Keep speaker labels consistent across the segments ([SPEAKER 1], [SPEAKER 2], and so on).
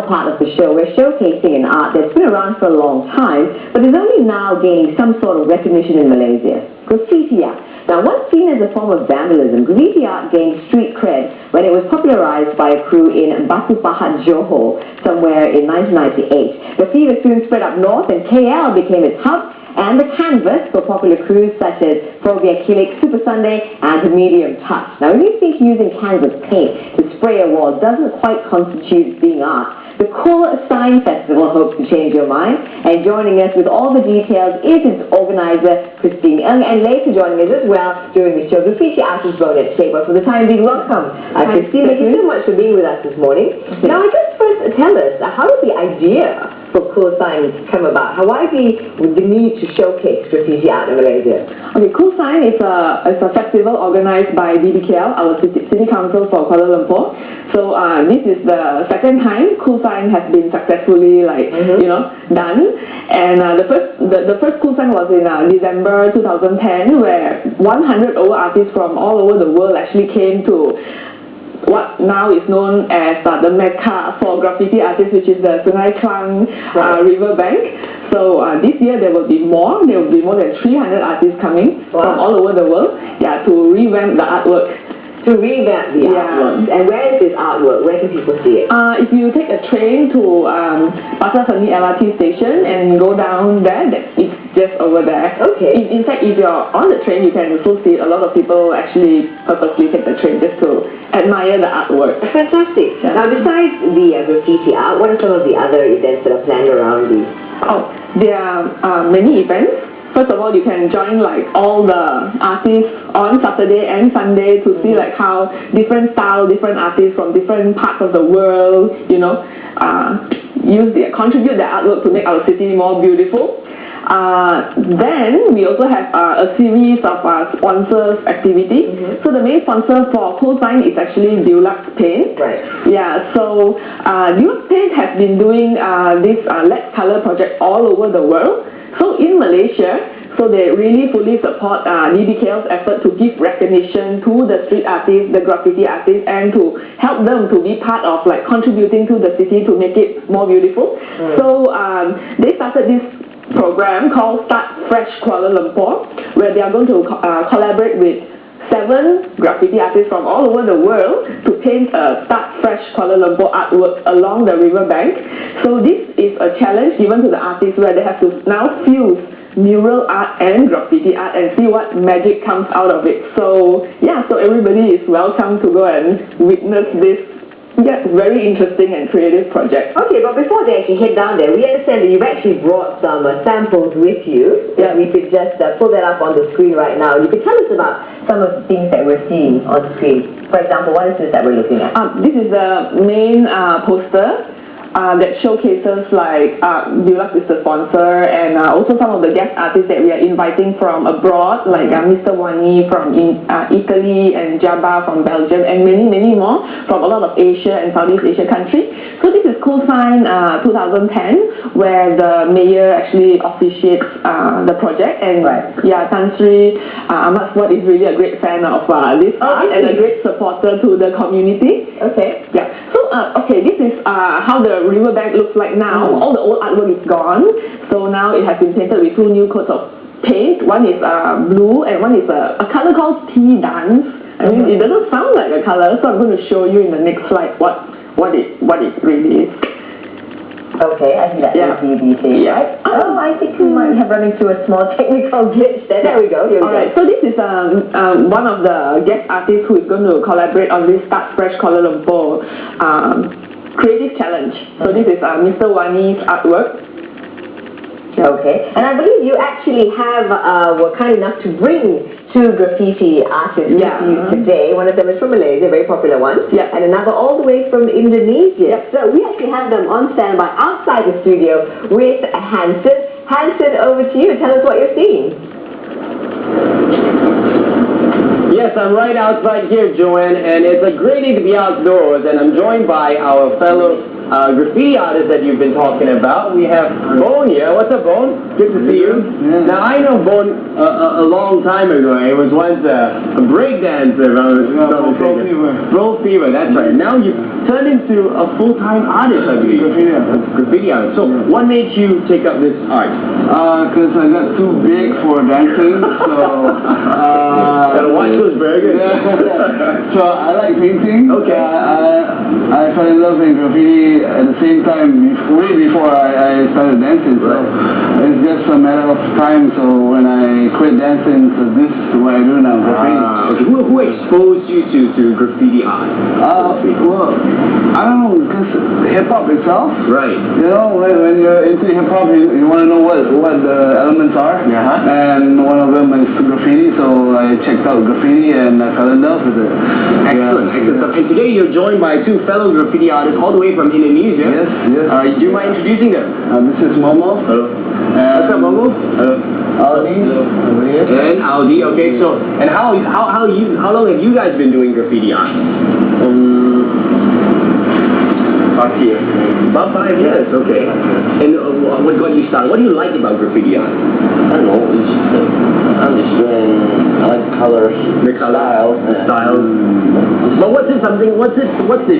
[SPEAKER 1] part of the show. We're showcasing an art that's been around for a long time, but is only now gaining some sort of recognition in Malaysia. Graffiti art. Now, once seen as a form of vandalism, graffiti art gained street cred when it was popularized by a crew in Batu Pahat, Johor, somewhere in 1998. Graffiti was soon spread up north, and KL became its hub and the canvas for popular crews such as Phobia Kilik, Super Sunday, and the Medium Touch. Now, when you think using canvas paint to spray a wall doesn't quite constitute being art, the KUL Sign Festival hopes to change your mind. And joining us with all the details is its organizer, Christine Ng, and later joining us as well during the show, graffiti artist Bonnet Shaper. For the time being, welcome. Christine, thank you so much for being with us this morning. Now, I guess first tell us, how did the idea for KUL Sign come about? Why the need to showcase graffiti art in Malaysia?
[SPEAKER 2] Okay, KUL Sign is a festival organized by BBKL, our city council for Kuala Lumpur. So this is the second time KUL Sign has been successfully done. And the first KUL Sign was in December 2010, where 100 over artists from all over the world actually came to what now is known as the Mecca for graffiti artists, which is the Sungai Klang river bank. So this year there will be more. There will be more than 300 artists coming from all over the world, to revamp the artwork.
[SPEAKER 1] To revamp the artwork. And where is this artwork? Where can people see it?
[SPEAKER 2] If you take a train to Pasar Seni LRT station and go down there, it's just over there. Okay. In fact, if you're on the train, you can also see a lot of people actually purposely take the train just to admire the artwork.
[SPEAKER 1] Fantastic. Yeah. Now, besides the graffiti art, what are some of the other events that are planned around these?
[SPEAKER 2] Oh, there are many events. First of all, you can join all the artists on Saturday and Sunday to see how different artists from different parts of the world, contribute their artwork to make our city more beautiful. Then we also have a series of sponsors activities. So the main sponsor for KUL Sign is actually Deluxe Paint.
[SPEAKER 1] Right.
[SPEAKER 2] Yeah. So Deluxe Paint has been doing this Let's Color project all over the world. So in Malaysia, they really fully support DBKL's effort to give recognition to the street artists, the graffiti artists, and to help them to be part of contributing to the city to make it more beautiful. So they started this program called Start Fresh Kuala Lumpur, where they are going to collaborate with 7 graffiti artists from all over the world to paint a Start Fresh Kuala Lumpur artwork along the riverbank. So this is a challenge given to the artists where they have to now fuse mural art and graffiti art and see what magic comes out of it. So so everybody is welcome to go and witness this very interesting and creative project.
[SPEAKER 1] Okay, but before they actually head down there, we understand that you've actually brought some samples with you. If we could just pull that up on the screen right now. You could tell us about some of the things that we're seeing on the screen. For example, what is this that we're looking at?
[SPEAKER 2] This is the main poster that showcases Deluxe is the sponsor, and also some of the guest artists that we are inviting from abroad, like Mr. Wani from Italy and Jabba from Belgium, and many more from a lot of Asia and Southeast Asia countries. So this is KUL Sign 2010, where the mayor actually officiates the project, and Tan Sri Ahmad Swat is really a great fan of this art and a great supporter to the community.
[SPEAKER 1] Okay.
[SPEAKER 2] Yeah. So this is how the riverbank looks like now. All the old artwork is gone, so now it has been painted with 2 new coats of paint. One is blue, and one is a color called tea dance. I mean, it doesn't sound like a color, so I'm going to show you in the next slide what it really is.
[SPEAKER 1] Okay, I think that is DBT, right? Oh, I think we might have run into a small technical glitch there. There we go. Here we go.
[SPEAKER 2] So this is one of the guest artists who is going to collaborate on this Start Fresh Kuala Lumpur creative challenge. So this is Mr. Wani's artwork.
[SPEAKER 1] Okay, and I believe you actually were kind enough to bring 2 graffiti artists with you today. One of them is from Malaysia, a very popular one, and another all the way from Indonesia. So we actually have them on standby outside the studio with Hanson. Hanson, over to you. Tell us what you're seeing.
[SPEAKER 3] Yes, I'm right outside here, Joanne, and it's a great day to be outdoors, and I'm joined by our fellow graffiti artist that you've been talking about. We have Bone here. What's up, Bone? Good to see you.
[SPEAKER 4] Yeah.
[SPEAKER 3] Now, I know Bone a long time ago. He was once a breakdancer. Bro Fever, that's right. Now you've turned into a full-time artist, I believe. Graffiti artist. So, what made you take up this art?
[SPEAKER 4] Because I got too big for dancing, so...
[SPEAKER 3] Gotta watch those burgers.
[SPEAKER 4] So I like painting.
[SPEAKER 3] Okay.
[SPEAKER 4] I fell in love with graffiti at the same time, way before I started dancing. So it's just a matter of time. So when I quit dancing, so this is what I do now, graffiti.
[SPEAKER 3] Who exposed you to graffiti art?
[SPEAKER 4] Well, I don't know, because hip-hop itself.
[SPEAKER 3] Right.
[SPEAKER 4] You know, when you're into hip-hop, you want to know what the elements are. And one of them is graffiti, so I checked out graffiti and I fell in love with it.
[SPEAKER 3] Excellent, excellent. And today you're joined by two fellow graffiti artists all the way from Indonesia.
[SPEAKER 4] Yes, yes.
[SPEAKER 3] Do you mind introducing them?
[SPEAKER 4] This is Momo.
[SPEAKER 3] Hello. What's up, Momo? Hello.
[SPEAKER 4] Aldi.
[SPEAKER 3] And Aldi. Okay, so and how long have you guys been doing graffiti art?
[SPEAKER 4] 5 years.
[SPEAKER 3] About 5 years. Okay. And what got you started? What do you like about graffiti art?
[SPEAKER 5] I don't know, I'm just doing, I like colors,
[SPEAKER 3] The color,
[SPEAKER 5] styles.
[SPEAKER 3] But what's the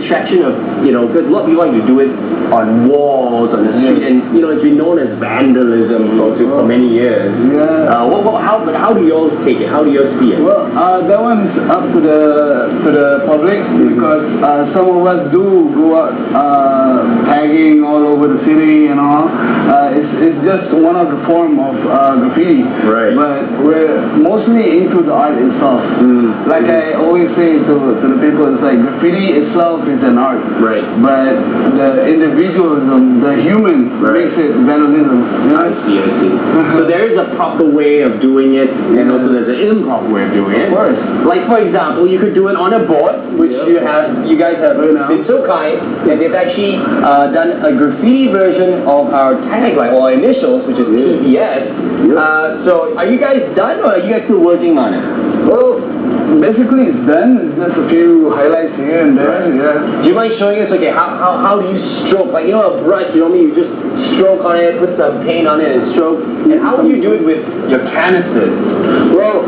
[SPEAKER 3] attraction of, because a lot of people like to do it on walls, on the street, and, it's been known as vandalism for many years.
[SPEAKER 4] Yeah.
[SPEAKER 3] How do you all take it? How do you all see it?
[SPEAKER 4] Well, that one is up to the public, because some of us do go out tagging all over the city and all. It's just one of the form of graffiti.
[SPEAKER 3] Right.
[SPEAKER 4] But we're mostly into the art itself. Like I always say to the people, it's like graffiti itself is an art.
[SPEAKER 3] Right.
[SPEAKER 4] But the individualism, the human, makes it vandalism.
[SPEAKER 3] I see. So there is a proper way of doing it, and also there's an improper way of doing it.
[SPEAKER 4] Of course.
[SPEAKER 3] Like, for example, you could do it on a board, which you guys have been so kind that they've actually done a graffiti version of our tagline, or initials, which is TBS. So are you guys done, or are you guys still working on it?
[SPEAKER 4] Well, basically it's done. It's just a few highlights here and there. Yeah.
[SPEAKER 3] Do you mind showing us, okay, how do you stroke? Like, a brush, you just stroke on it, put some paint on it and stroke. And how do you do it with your canisters?
[SPEAKER 4] Well,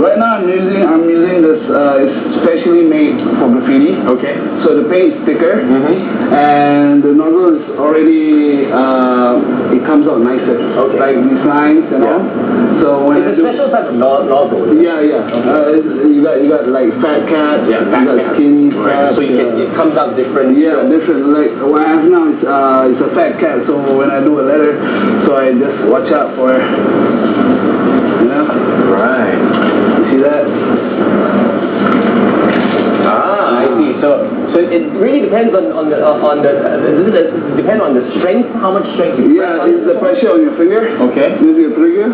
[SPEAKER 4] right now I'm using this, it's specially made for graffiti.
[SPEAKER 3] Okay.
[SPEAKER 4] So the paint is thicker, and the nozzle is already, it comes out nicer.
[SPEAKER 3] Okay.
[SPEAKER 4] Like these lines and all. So when
[SPEAKER 3] It's a special type of nozzle.
[SPEAKER 4] Yeah. You got like fat cat,
[SPEAKER 3] Yeah, fat
[SPEAKER 4] you got
[SPEAKER 3] cat.
[SPEAKER 4] skinny
[SPEAKER 3] Right.
[SPEAKER 4] cat.
[SPEAKER 3] So it comes out different.
[SPEAKER 4] Yeah, different. Like what I have now is a fat cat. So when I do a letter, so I just watch out for.
[SPEAKER 3] Right.
[SPEAKER 4] You see that?
[SPEAKER 3] I see. So it really depends on the strength, how much strength you press on
[SPEAKER 4] It's the pressure on your finger.
[SPEAKER 3] Okay.
[SPEAKER 4] This is your trigger.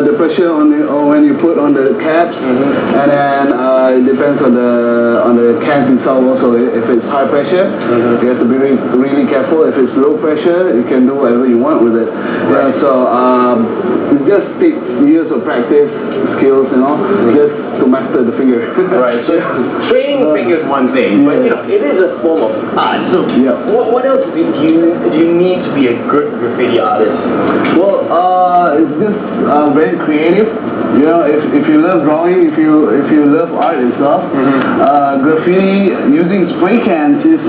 [SPEAKER 4] The pressure or when you put on the caps, and then it depends on the cap itself also. If it's high pressure, you have to be really careful. If it's low pressure, you can do whatever you want with it.
[SPEAKER 3] Right.
[SPEAKER 4] So it just takes years of practice, skills, just to master the finger.
[SPEAKER 3] Right. So training the finger is one thing, but it is a form of art. So what else do you need to be a good graffiti artist?
[SPEAKER 4] Well, it's just very creative. If you love drawing, if you love art itself, graffiti using spray cans is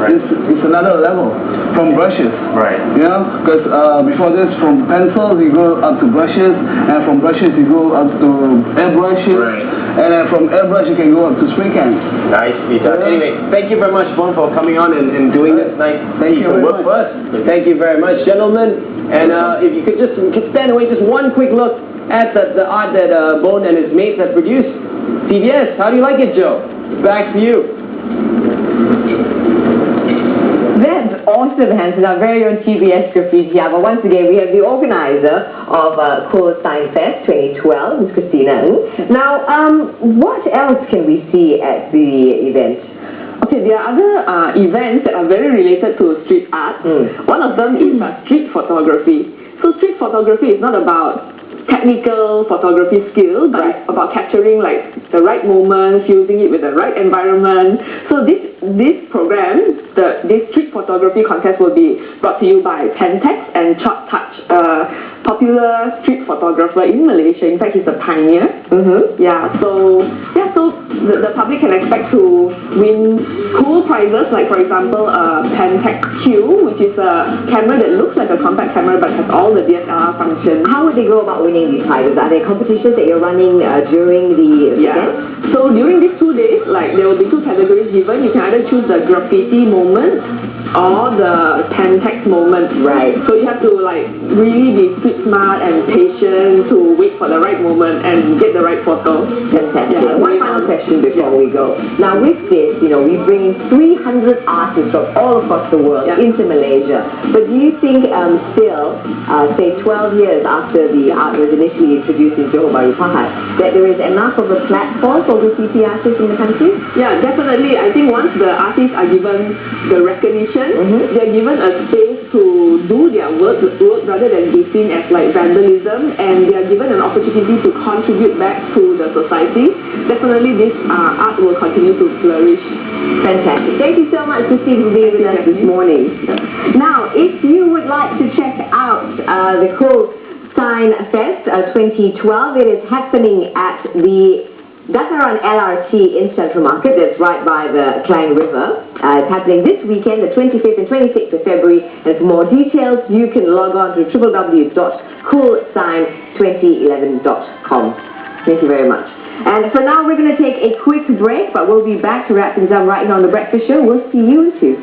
[SPEAKER 4] another level from brushes.
[SPEAKER 3] Right.
[SPEAKER 4] Because before this, from pencils you go up to brushes, and from brushes you go up to airbrushes, and then from airbrush you can go up to spray cans.
[SPEAKER 3] Nicely done. Anyway, thank you very much, Bon, for coming on and doing this nice piece of work for us. Thank you very much, gentlemen. And if you could stand away, just one quick look at the art that Bon and his mates have produced. CBS, how do you like it, Joe? Back to you.
[SPEAKER 1] That's awesome, Hanson, our very own TBS Graffiti. But once again, we have the organizer of KUL Sign Fest 2012, Ms. Christina Ng. Now, what else can we see at the event?
[SPEAKER 2] Okay, there are other events that are very related to street art. One of them is street photography. So street photography is not about technical photography skill, but it's about capturing like the right moments, using it with the right environment. So this program, this street photography contest will be brought to you by Pentex and Short Touch, popular street photographer in Malaysia. In fact, he's a pioneer. So the public can expect to win cool prizes, like for example Pentex Q, which is a camera that looks like a compact camera but has all the DSLR functions.
[SPEAKER 1] How would they go about winning these prizes? Are there competitions that you're running during the event?
[SPEAKER 2] So during these 2 days, like there will be 2 categories given. You can either choose the graffiti moment or the Pentex moment.
[SPEAKER 1] Right.
[SPEAKER 2] So you have to like really be street smart and patient to wait for the right moment and get the right photo.
[SPEAKER 1] Fantastic. One final question before we go. Now with this, we bring 300 artists from all across the world into Malaysia. But do you think still, say 12 years after the art was initially introduced in Johor Bahru Pahat, that there is enough of a platform for graffiti artists in the country?
[SPEAKER 2] Yeah, definitely. I think once the artists are given the recognition, they're given a space to do their work rather than be seen as like vandalism, and they are given an opportunity to contribute back to the society. Definitely this art will continue to flourish.
[SPEAKER 1] Fantastic. Thank you so much for being with us this morning. Now, if you would like to check out the KUL Sign Fest 2012, it is happening at the Dataran LRT in Central Market, that's right by the Klang River. It's happening this weekend, the 25th and 26th of February. And for more details, you can log on to www.kulsign2011.com. Thank you very much. And for now, we're going to take a quick break, but we'll be back to wrap things up right here on The Breakfast Show. We'll see you in 2.